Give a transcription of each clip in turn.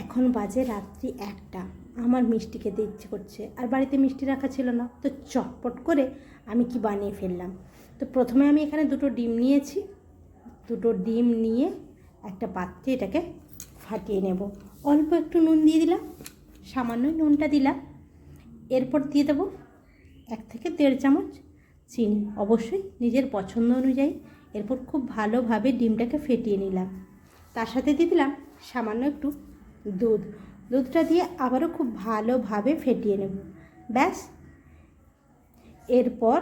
এখন বাজে রাত্রি 1টা। আমার মিষ্টি খেতে ইচ্ছে করছে, আর বাড়িতে মিষ্টি রাখা ছিল না, তো চটপট করে আমি কি বানিয়ে ফেললাম। তো প্রথমে আমি এখানে 2টো ডিম নিয়েছি। 2টো ডিম নিয়ে একটা পাত্রে এটাকে ফাটিয়ে নেব। অল্প একটু নুন দিয়ে দিলাম, সামান্যই নুনটা দিলাম। এরপর দিয়ে দেবো 1 থেকে 1.5 চামচ চিনি, অবশ্যই নিজের পছন্দ অনুযায়ী। এরপর খুব ভালোভাবে ডিমটাকে ফেটিয়ে নিলাম। তার সাথে দিয়ে দিলাম সামান্য একটু দুধটা দিয়ে আবারও খুব ভালোভাবে ফেটিয়ে নেব। ব্যাস, এরপর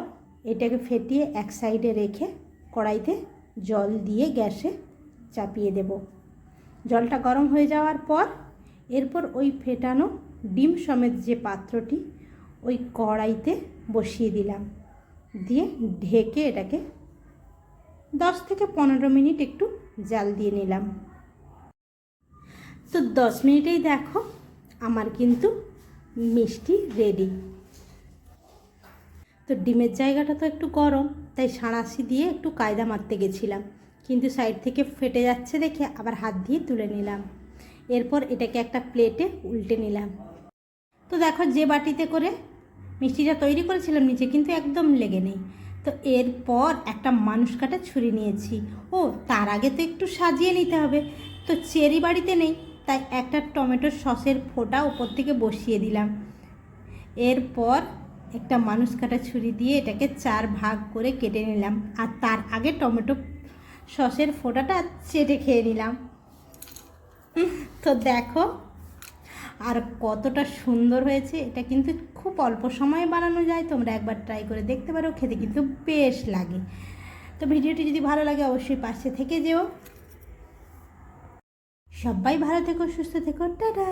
এটাকে ফেটিয়ে এক সাইডে রেখে কড়াইতে জল দিয়ে গ্যাসে চাপিয়ে দেব। জলটা গরম হয়ে যাওয়ার পর এরপর ওই ফেটানো ডিম সমেত যে পাত্রটি ওই কড়াইতে বসিয়ে দিলাম, দিয়ে ঢেকে এটাকে 10 থেকে 15 মিনিট একটু জাল দিয়ে নিলাম। তো 10 মিনিটেই দেখো আমার কিন্তু মিষ্টি রেডি। তো ডিমের জায়গাটা তো একটু গরম, তাই সাঁড়াশি দিয়ে একটু কায়দা মারতে গেছিলাম, কিন্তু সাইড থেকে ফেটে যাচ্ছে দেখে আবার হাত দিয়ে তুলে নিলাম। এরপর এটাকে একটা প্লেটে উল্টে নিলাম। তো দেখো, যে বাটিতে করে মিষ্টিটা তৈরি করেছিলাম নিচে কিন্তু একদম লেগে নেই। তো এরপর একটা মানুষ কাটা ছুরি নিয়েছি। ও, তার আগে তো একটু সাজিয়ে নিতে হবে। তো চেরি বাড়িতে নেই, তাই একটা টমেটোর সসের ফোঁটা উপর থেকে বসিয়ে দিলাম। এরপর একটা মানুষ কাটা ছুরি দিয়ে এটাকে 4 ভাগ করে কেটে নিলাম, আর তার আগে টমেটো সসের ফোঁটাটা চেটে খেয়ে নিলাম। তো দেখো আর কতটা সুন্দর হয়েছে। এটা কিন্তু খুব অল্প সময়ে বানানো যায়, তোমরা একবার ট্রাই করে দেখতে পারো, খেতে কিন্তু বেশ লাগে। তো ভিডিওটি যদি ভালো লাগে অবশ্যই পাশে থেকে যেও। সবাই ভালো থেকো, সুস্থ থেকো, টাটা।